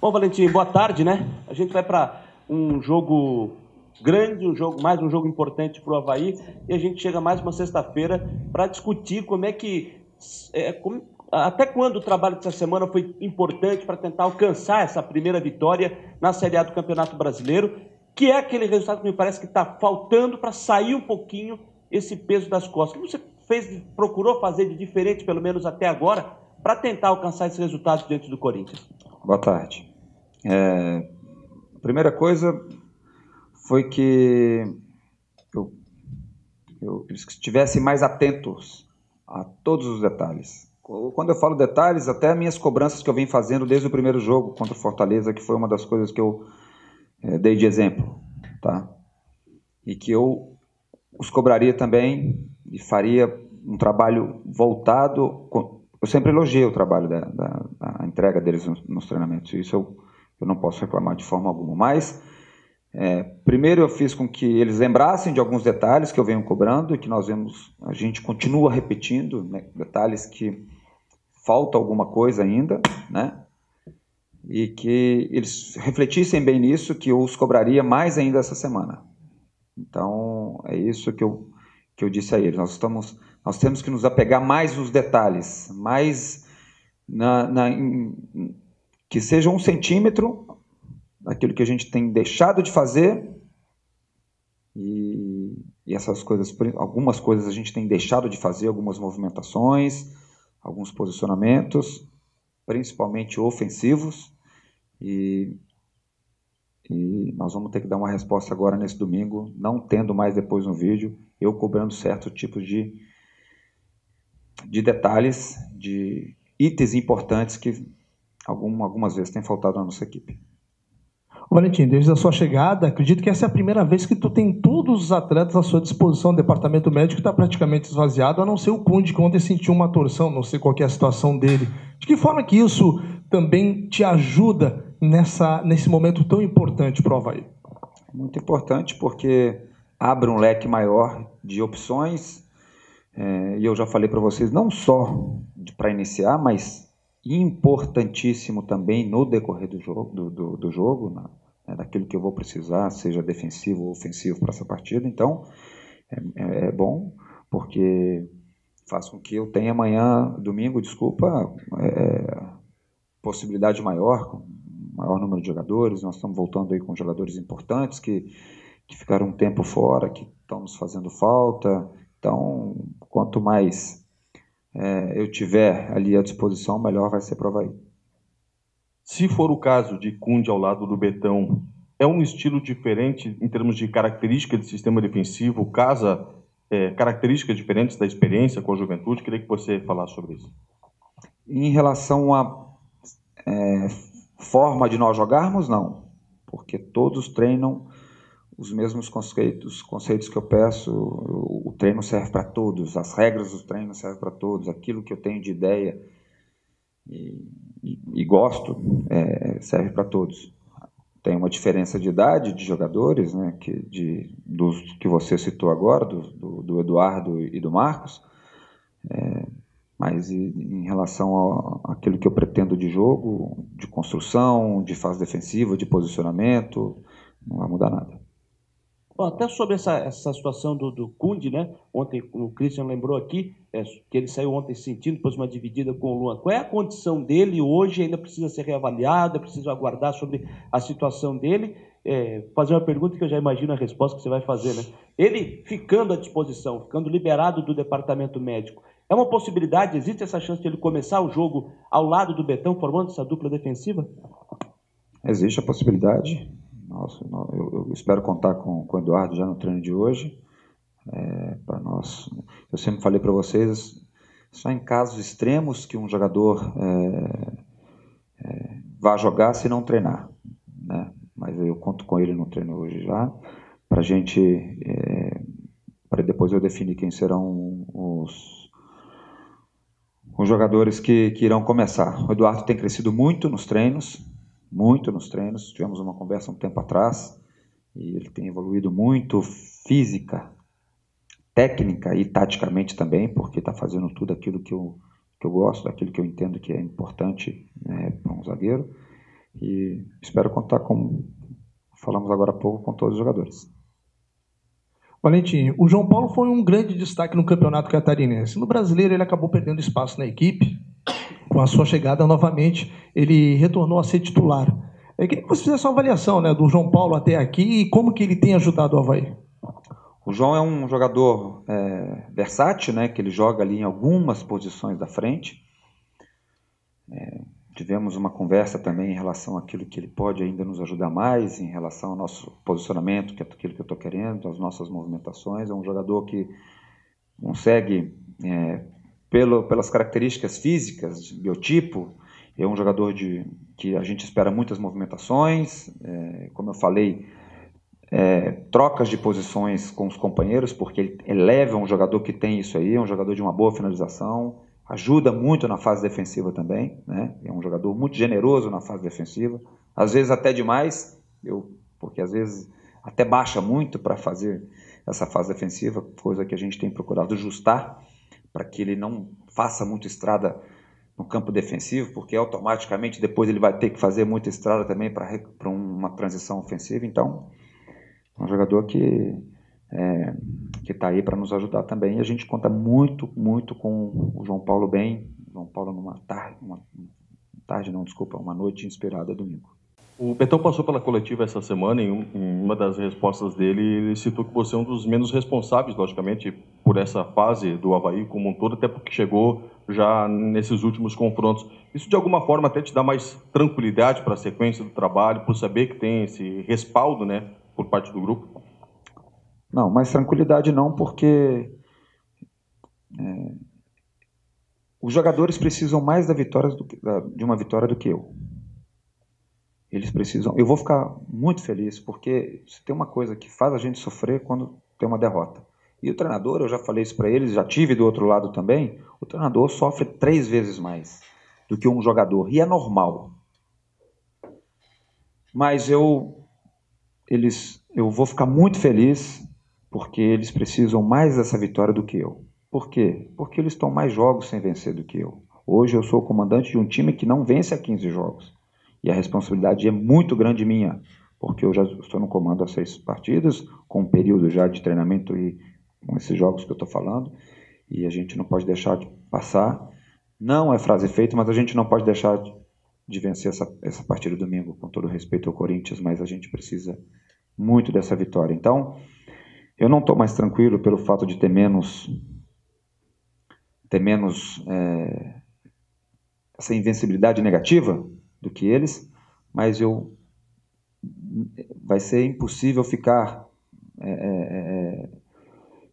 Bom, Valentim, boa tarde, né? A gente vai para um jogo grande, mais um jogo importante para o Avaí, e a gente chega mais uma sexta-feira para discutir como é que... até quando o trabalho dessa semana foi importante para tentar alcançar essa primeira vitória na Série A do Campeonato Brasileiro, que é aquele resultado que me parece que está faltando para sair um pouquinho esse peso das costas. O que você procurou fazer de diferente, pelo menos até agora, para tentar alcançar esse resultado diante do Corinthians? Boa tarde. A primeira coisa foi que eles estivessem mais atentos a todos os detalhes. Quando eu falo detalhes, até minhas cobranças que eu venho fazendo desde o primeiro jogo contra o Fortaleza, que foi uma das coisas que eu dei de exemplo, tá? E que eu os cobraria também e faria um trabalho voltado... Eu sempre elogiei o trabalho da entrega deles nos treinamentos, isso eu não posso reclamar de forma alguma, mas primeiro eu fiz com que eles lembrassem de alguns detalhes que eu venho cobrando e que a gente continua repetindo, né, detalhes que falta alguma coisa ainda, né, e que eles refletissem bem nisso, que eu os cobraria mais ainda essa semana. Então, é isso que eu disse a eles. Nós temos que nos apegar mais nos detalhes, mais que seja 1 centímetro daquilo que a gente tem deixado de fazer, e essas coisas, algumas coisas a gente tem deixado de fazer, algumas movimentações, alguns posicionamentos, principalmente ofensivos, e nós vamos ter que dar uma resposta agora nesse domingo, não tendo mais depois no vídeo, eu cobrando certo tipo de detalhes, de itens importantes que algumas vezes tem faltado na nossa equipe. Valentim, desde a sua chegada, acredito que essa é a primeira vez que tu tem todos os atletas à sua disposição. O departamento médico está praticamente esvaziado, a não ser o Kunde, que ontem sentiu uma torção, não sei qual é a situação dele. De que forma que isso também te ajuda nesse momento tão importante para o Avaí? Muito importante, porque abre um leque maior de opções, e eu já falei para vocês, não só para iniciar, mas importantíssimo também no decorrer do jogo, daquilo que eu vou precisar, seja defensivo ou ofensivo para essa partida. Então, é bom, porque faz com que eu tenha amanhã, domingo, possibilidade maior, com maior número de jogadores. Nós estamos voltando aí com jogadores importantes que ficaram um tempo fora, que estão nos fazendo falta. Então, quanto mais eu tiver ali à disposição, melhor vai ser para o Avaí. Se for o caso de Kunde ao lado do Betão, é um estilo diferente em termos de característica de sistema defensivo, características diferentes da experiência com a juventude? Queria que você falasse sobre isso. Em relação à forma de nós jogarmos, não, porque todos treinam os mesmos conceitos que eu peço. O treino serve para todos, as regras do treino servem para todos, aquilo que eu tenho de ideia e gosto serve para todos. Tem uma diferença de idade de jogadores, né, dos que você citou agora, do Eduardo e do Marcos, mas em relação àquilo que eu pretendo de jogo, de construção, de fase defensiva, de posicionamento, não vai mudar nada. Bom, até sobre essa situação do Kunde, né? Ontem o Christian lembrou aqui que ele saiu ontem sentindo depois uma dividida com o Luan. Qual é a condição dele hoje? Ainda precisa ser reavaliada? Precisa aguardar sobre a situação dele? Fazer uma pergunta que eu já imagino a resposta que você vai fazer, né? Ele ficando à disposição, ficando liberado do departamento médico, é uma possibilidade? Existe essa chance de ele começar o jogo ao lado do Betão, formando essa dupla defensiva? Existe a possibilidade. Nossa, eu espero contar com o Eduardo já no treino de hoje. Para nós, eu sempre falei para vocês, só em casos extremos que um jogador vá jogar se não treinar, né? Mas eu conto com ele no treino hoje já, para a gente, para depois eu definir quem serão os jogadores que irão começar. O Eduardo tem crescido muito nos treinos. Tivemos uma conversa um tempo atrás e ele tem evoluído muito física, técnica e taticamente também, porque está fazendo tudo aquilo que eu gosto, daquilo que eu entendo que é importante, né, para um zagueiro. e espero contar, como falamos agora há pouco, com todos os jogadores. Valentim, o João Paulo foi um grande destaque no campeonato catarinense. No brasileiro, ele acabou perdendo espaço na equipe. Com a sua chegada novamente, ele retornou a ser titular. Eu queria que você fizesse uma avaliação, né, do João Paulo até aqui e como que ele tem ajudado o Avaí. O João é um jogador versátil, né, que ele joga ali em algumas posições da frente. Tivemos uma conversa também em relação àquilo que ele pode ainda nos ajudar mais, em relação ao nosso posicionamento, que é aquilo que eu estou querendo, as nossas movimentações. É um jogador que consegue, pelas características físicas, de biotipo, é um jogador que a gente espera muitas movimentações, como eu falei, trocas de posições com os companheiros, porque ele eleva um jogador que tem isso aí, é um jogador de uma boa finalização, ajuda muito na fase defensiva também, né? É um jogador muito generoso na fase defensiva, às vezes até demais, porque às vezes até baixa muito para fazer essa fase defensiva, coisa que a gente tem procurado ajustar, para que ele não faça muita estrada no campo defensivo, porque automaticamente depois ele vai ter que fazer muita estrada também para uma transição ofensiva. Então, é um jogador que está aí para nos ajudar também, e a gente conta muito, muito com o João Paulo João Paulo uma noite inspirada domingo. O Betão passou pela coletiva essa semana, em uma das respostas dele, ele citou que você é um dos menos responsáveis, logicamente, por essa fase do Avaí como um todo, até porque chegou já nesses últimos confrontos. Isso, de alguma forma, até te dá mais tranquilidade para a sequência do trabalho, por saber que tem esse respaldo, né, por parte do grupo? Não, mais tranquilidade não, porque os jogadores precisam mais de uma vitória do que eu. Eles precisam. Eu vou ficar muito feliz, porque se tem uma coisa que faz a gente sofrer quando tem uma derrota. E o treinador, eu já falei isso para eles, já tive do outro lado também, o treinador sofre 3 vezes mais do que um jogador, e é normal. Mas eu vou ficar muito feliz, porque eles precisam mais dessa vitória do que eu. Por quê? Porque eles estão mais jogos sem vencer do que eu. Hoje eu sou o comandante de um time que não vence há 15 jogos. E a responsabilidade é muito grande minha, porque eu já estou no comando há 6 partidas, com um período já de treinamento e com esses jogos que eu estou falando, e a gente não pode deixar de passar. Não é frase feita, mas a gente não pode deixar de vencer essa partida domingo, com todo respeito ao Corinthians, mas a gente precisa muito dessa vitória. Então, eu não estou mais tranquilo pelo fato de ter menos essa invencibilidade negativa do que eles, mas vai ser impossível ficar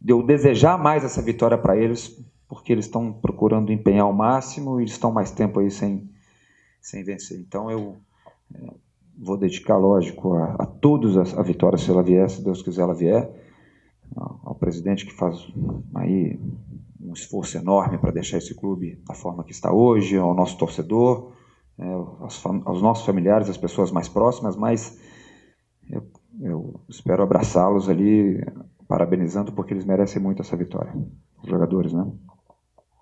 de eu desejar mais essa vitória para eles, porque eles estão procurando empenhar ao máximo e eles estão mais tempo aí sem vencer. Então eu vou dedicar, lógico, a todos a vitória, se ela vier, se Deus quiser ela vier, ao presidente que faz aí um esforço enorme para deixar esse clube da forma que está hoje, ao nosso torcedor, aos nossos familiares, às pessoas mais próximas, mas eu espero abraçá-los ali, parabenizando, porque eles merecem muito essa vitória, os jogadores, né?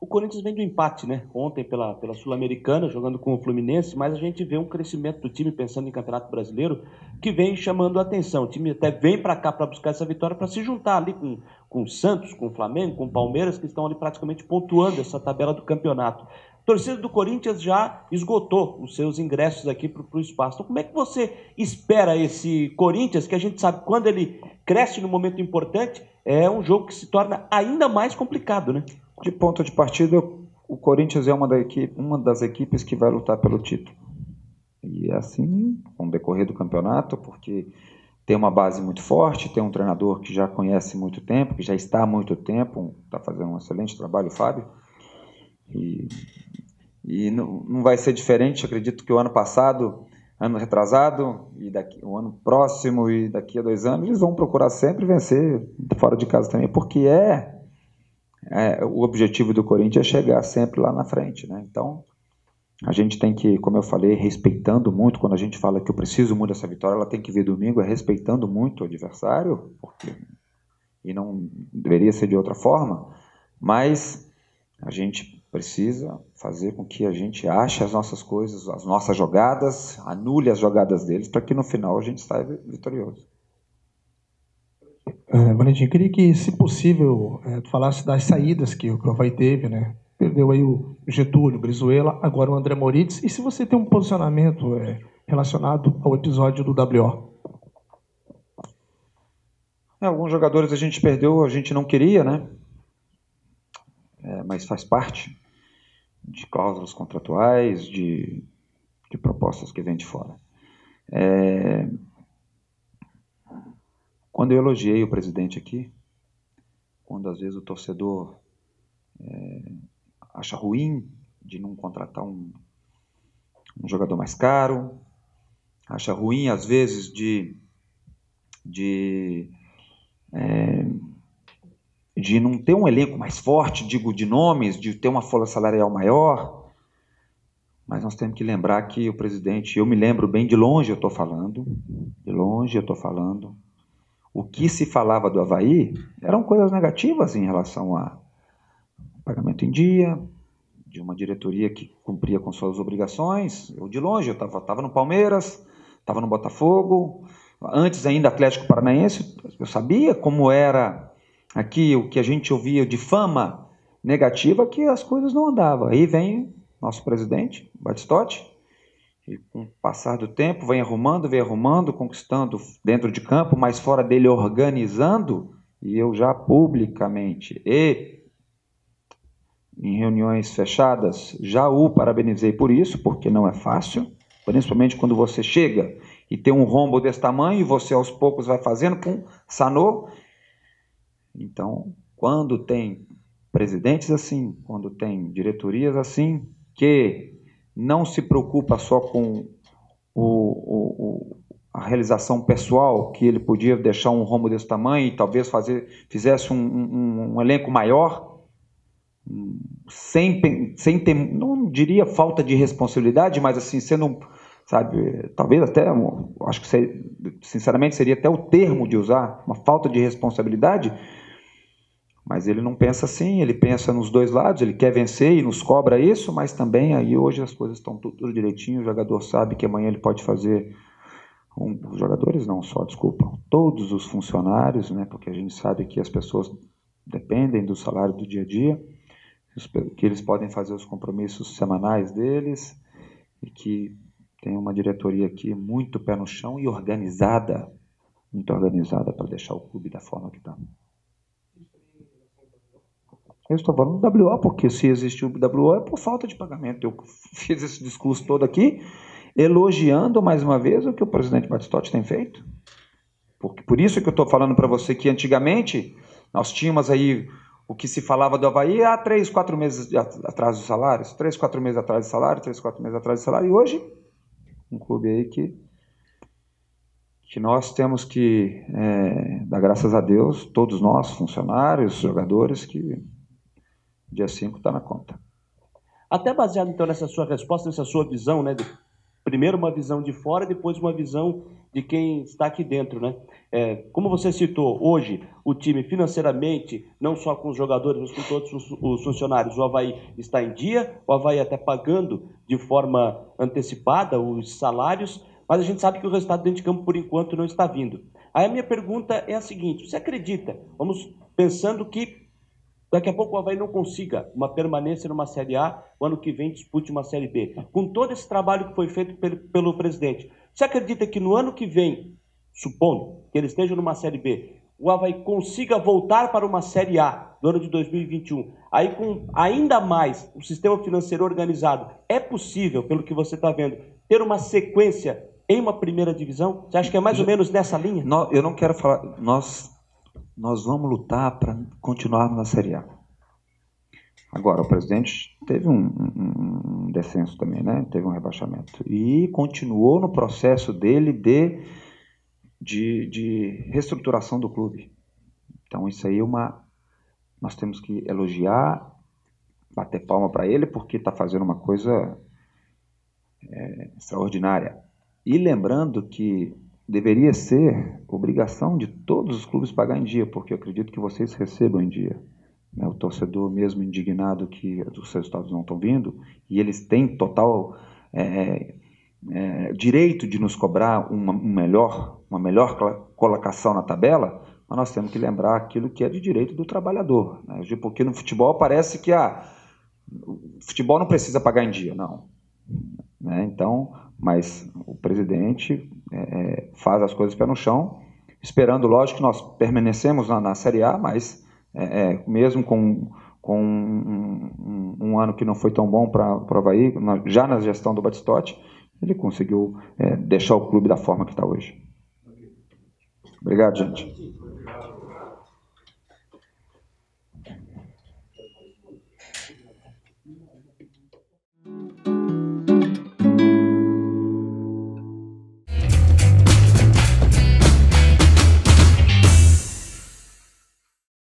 O Corinthians vem do empate, né? Ontem pela Sul-Americana, jogando com o Fluminense, mas a gente vê um crescimento do time, pensando em Campeonato Brasileiro, que vem chamando a atenção. O time até vem para cá para buscar essa vitória, para se juntar ali com o Santos, com o Flamengo, com o Palmeiras, que estão ali praticamente pontuando essa tabela do campeonato. A torcida do Corinthians já esgotou os seus ingressos aqui para o espaço. Então, como é que você espera esse Corinthians, que a gente sabe quando ele cresce no momento importante, é um jogo que se torna ainda mais complicado, né? De ponto de partida, o Corinthians é uma das equipes que vai lutar pelo título. E é assim, com o decorrer do campeonato, porque tem uma base muito forte, tem um treinador que já conhece muito tempo, que já está há muito tempo, está fazendo um excelente trabalho, o Fábio. E não vai ser diferente, acredito que o ano passado, ano retrasado, e o ano próximo e daqui a 2 anos, eles vão procurar sempre vencer fora de casa também, porque o objetivo do Corinthians é chegar sempre lá na frente, né? Então, a gente tem que, como eu falei, respeitando muito, quando a gente fala que eu preciso muito dessa vitória, ela tem que vir domingo, respeitando muito o adversário, e não deveria ser de outra forma, mas a gente precisa fazer com que a gente ache as nossas coisas, as nossas jogadas, anule as jogadas deles, para que no final a gente saia vitorioso. Valentim, eu queria que, se possível, tu falasse das saídas que o Avaí teve, né? Perdeu aí o Getúlio, o Brizuela, agora o André Moritz. E se você tem um posicionamento relacionado ao episódio do WO? Alguns jogadores a gente perdeu, a gente não queria, né? Mas faz parte de cláusulas contratuais, de propostas que vêm de fora. Quando eu elogiei o presidente aqui, quando às vezes o torcedor acha ruim de não contratar um jogador mais caro, acha ruim às vezes de não ter um elenco mais forte, digo, de nomes, de ter uma folha salarial maior, mas nós temos que lembrar que o presidente, eu me lembro bem, de longe eu estou falando, o que se falava do Avaí eram coisas negativas em relação a pagamento em dia, de uma diretoria que cumpria com suas obrigações. Eu de longe, eu estava no Palmeiras, estava no Botafogo, antes ainda Atlético Paranaense, eu sabia como era aqui o que a gente ouvia de fama negativa, que as coisas não andavam. Aí vem nosso presidente, Batistotti, e com o passar do tempo vem arrumando, conquistando dentro de campo, mas fora dele organizando, e eu já publicamente e em reuniões fechadas já o parabenizei por isso, porque não é fácil, principalmente quando você chega e tem um rombo desse tamanho e você aos poucos vai fazendo, sanou. Então, quando tem presidentes assim, quando tem diretorias assim, que não se preocupa só com a realização pessoal, que ele podia deixar um rombo desse tamanho e talvez fizesse um elenco maior, sem ter, não diria falta de responsabilidade, mas assim, sendo, sabe, talvez até, acho que sinceramente seria até o termo de usar, uma falta de responsabilidade. Mas ele não pensa assim, ele pensa nos dois lados, ele quer vencer e nos cobra isso, mas também aí hoje as coisas estão tudo direitinho, o jogador sabe que amanhã ele pode fazer, os jogadores não só, desculpa, todos os funcionários, né, porque a gente sabe que as pessoas dependem do salário do dia a dia, que eles podem fazer os compromissos semanais deles, e que tem uma diretoria aqui muito pé no chão e organizada, muito organizada para deixar o clube da forma que está. Eu estou falando do WO, porque se existe o WO é por falta de pagamento. Eu fiz esse discurso todo aqui, elogiando mais uma vez o que o presidente Batistotti tem feito. Por isso que eu estou falando para você que antigamente nós tínhamos aí o que se falava do Avaí há 3, 4 meses atrás dos salários, 3, 4 meses atrás de salário, 3, 4 meses atrás de salário, e hoje um clube aí que nós temos que dar graças a Deus, todos nós, funcionários, jogadores, que dia 5 está na conta. Até baseado, então, nessa sua resposta, nessa sua visão, né? Primeiro uma visão de fora, depois uma visão de quem está aqui dentro, né? Como você citou, hoje o time financeiramente, não só com os jogadores, mas com todos os funcionários, o Avaí está em dia, o Avaí até pagando de forma antecipada os salários, mas a gente sabe que o resultado dentro de campo, por enquanto, não está vindo. Aí a minha pergunta é a seguinte: você acredita, vamos pensando que daqui a pouco o Avaí não consiga uma permanência numa Série A, o ano que vem dispute uma Série B. Com todo esse trabalho que foi feito pelo presidente, você acredita que no ano que vem, supondo que ele esteja numa Série B, o Avaí consiga voltar para uma Série A no ano de 2021, aí com ainda mais o sistema financeiro organizado, é possível, pelo que você está vendo, ter uma sequência em uma primeira divisão? Você acha que é mais ou menos nessa linha? Eu não quero falar... Nós vamos lutar para continuarmos na Série A. Agora, o presidente teve um descenso também, né? Teve um rebaixamento. E continuou no processo dele de reestruturação do clube. Então, isso aí nós temos que elogiar, bater palma para ele, porque está fazendo uma coisa extraordinária. E lembrando que deveria ser obrigação de todos os clubes pagar em dia, porque eu acredito que vocês recebam em dia. né, o torcedor mesmo indignado que os resultados não estão vindo, e eles têm total direito de nos cobrar uma melhor colocação na tabela, mas nós temos que lembrar aquilo que é de direito do trabalhador, né? Porque no futebol parece que o futebol não precisa pagar em dia, não, né? Então, mas o presidente faz as coisas pé no chão, esperando, lógico, que nós permanecemos na Série A, mas mesmo com um ano que não foi tão bom para o Avaí, já na gestão do Batistotti, ele conseguiu deixar o clube da forma que está hoje. Obrigado, gente.